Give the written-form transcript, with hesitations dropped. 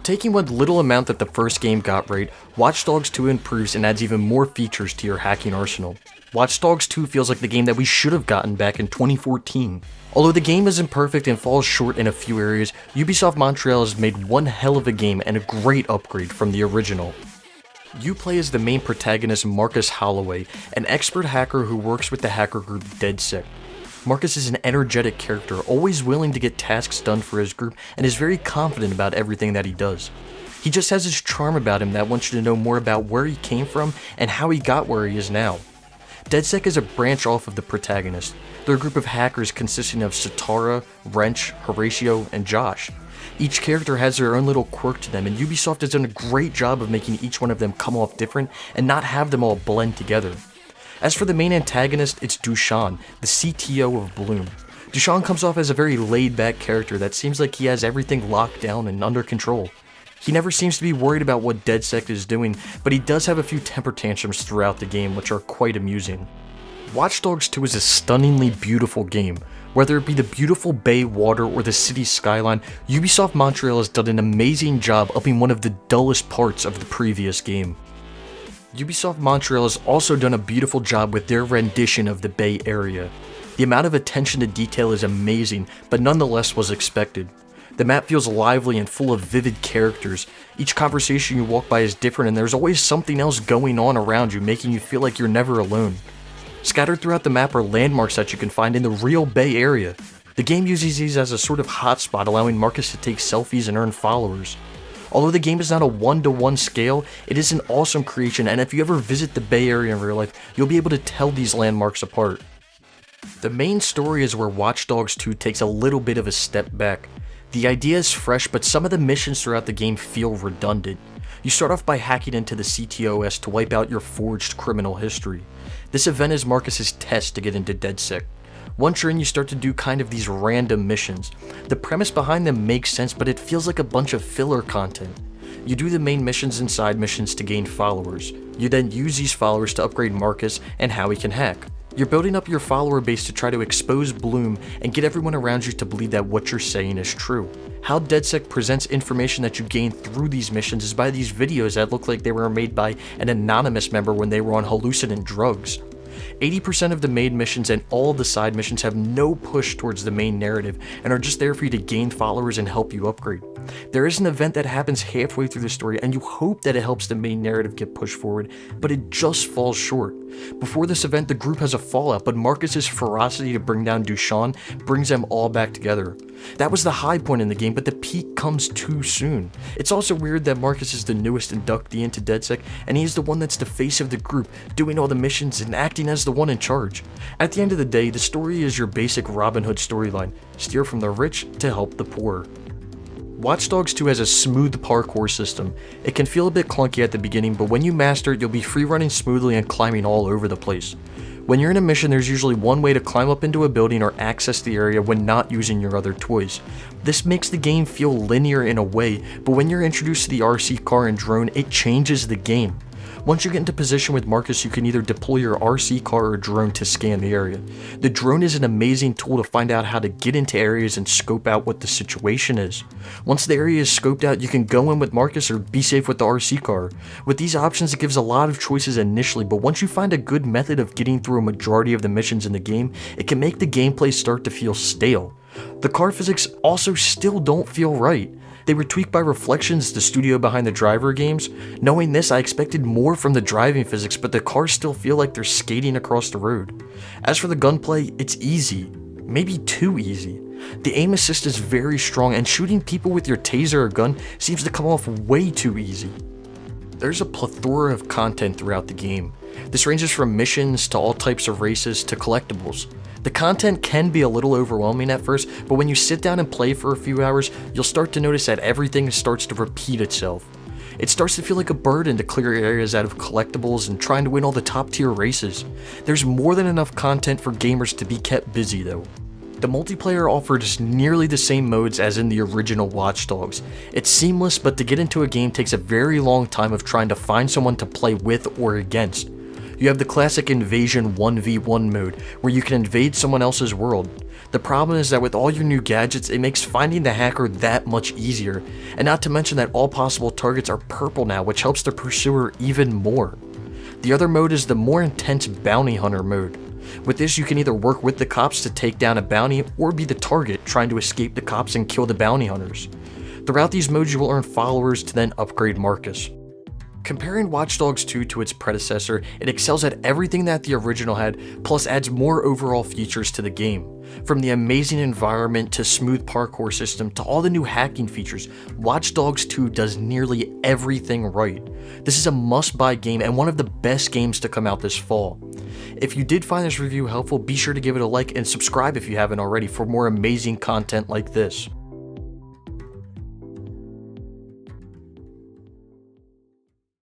Taking what little amount that the first game got right, Watch Dogs 2 improves and adds even more features to your hacking arsenal. Watch Dogs 2 feels like the game that we should have gotten back in 2014. Although the game isn't perfect and falls short in a few areas, Ubisoft Montreal has made one hell of a game and a great upgrade from the original. You play as the main protagonist Marcus Holloway, an expert hacker who works with the hacker group DedSec. Marcus is an energetic character, always willing to get tasks done for his group, and is very confident about everything that he does. He just has this charm about him that wants you to know more about where he came from and how he got where he is now. DedSec is a branch off of the protagonist. They're a group of hackers consisting of Satara, Wrench, Horatio, and Josh. Each character has their own little quirk to them, and Ubisoft has done a great job of making each one of them come off different and not have them all blend together. As for the main antagonist, it's Dushan, the CTO of Bloom. Dushan comes off as a very laid-back character that seems like he has everything locked down and under control. He never seems to be worried about what DedSec is doing, but he does have a few temper tantrums throughout the game, which are quite amusing. Watch Dogs 2 is a stunningly beautiful game. Whether it be the beautiful bay water or the city skyline, Ubisoft Montreal has done an amazing job upping one of the dullest parts of the previous game. Ubisoft Montreal has also done a beautiful job with their rendition of the Bay Area. The amount of attention to detail is amazing, but nonetheless was expected. The map feels lively and full of vivid characters. Each conversation you walk by is different, and there's always something else going on around you, making you feel like you're never alone. Scattered throughout the map are landmarks that you can find in the real Bay Area. The game uses these as a sort of hotspot, allowing Marcus to take selfies and earn followers. Although the game is not a one-to-one scale, it is an awesome creation, and if you ever visit the Bay Area in real life, you'll be able to tell these landmarks apart. The main story is where Watch Dogs 2 takes a little bit of a step back. The idea is fresh, but some of the missions throughout the game feel redundant. You start off by hacking into the CTOS to wipe out your forged criminal history. This event is Marcus's test to get into DedSec. Once you're in, you start to do kind of these random missions. The premise behind them makes sense, but it feels like a bunch of filler content. You do the main missions and side missions to gain followers. You then use these followers to upgrade Marcus and how he can hack. You're building up your follower base to try to expose Bloom and get everyone around you to believe that what you're saying is true. How DedSec presents information that you gain through these missions is by these videos that look like they were made by an anonymous member when they were on hallucinant drugs. 80% of the main missions and all of the side missions have no push towards the main narrative and are just there for you to gain followers and help you upgrade. There is an event that happens halfway through the story and you hope that it helps the main narrative get pushed forward, but it just falls short. Before this event, the group has a fallout, but Marcus's ferocity to bring down Dushan brings them all back together. That was the high point in the game, but the peak comes too soon. It's also weird that Marcus is the newest inductee into DedSec, and he's the one that's the face of the group, doing all the missions and acting as the one in charge. At the end of the day, the story is your basic Robin Hood storyline: steal from the rich to help the poor. Watch Dogs 2 has a smooth parkour system. It can feel a bit clunky at the beginning, but when you master it, you'll be free running smoothly and climbing all over the place. When you're in a mission, there's usually one way to climb up into a building or access the area when not using your other toys. This makes the game feel linear in a way, but when you're introduced to the RC car and drone, it changes the game. Once you get into position with Marcus, you can either deploy your RC car or drone to scan the area. The drone is an amazing tool to find out how to get into areas and scope out what the situation is. Once the area is scoped out, you can go in with Marcus or be safe with the RC car. With these options, it gives a lot of choices initially, but once you find a good method of getting through a majority of the missions in the game, it can make the gameplay start to feel stale. The car physics also still don't feel right. They were tweaked by Reflections, the studio behind the Driver games. Knowing this, I expected more from the driving physics, but the cars still feel like they're skating across the road. As for the gunplay, it's easy. Maybe too easy. The aim assist is very strong, and shooting people with your taser or gun seems to come off way too easy. There's a plethora of content throughout the game. This ranges from missions to all types of races to collectibles. The content can be a little overwhelming at first, but when you sit down and play for a few hours, you'll start to notice that everything starts to repeat itself. It starts to feel like a burden to clear areas out of collectibles and trying to win all the top tier races. There's more than enough content for gamers to be kept busy though. The multiplayer offers nearly the same modes as in the original Watch Dogs. It's seamless, but to get into a game takes a very long time of trying to find someone to play with or against. You have the classic Invasion 1v1 mode, where you can invade someone else's world. The problem is that with all your new gadgets, it makes finding the hacker that much easier, and not to mention that all possible targets are purple now, which helps the pursuer even more. The other mode is the more intense bounty hunter mode. With this, you can either work with the cops to take down a bounty or be the target trying to escape the cops and kill the bounty hunters. Throughout these modes, you will earn followers to then upgrade Marcus. Comparing Watch Dogs 2 to its predecessor, it excels at everything that the original had, plus adds more overall features to the game. From the amazing environment to smooth parkour system to all the new hacking features, Watch Dogs 2 does nearly everything right. This is a must-buy game and one of the best games to come out this fall. If you did find this review helpful, be sure to give it a like and subscribe if you haven't already for more amazing content like this.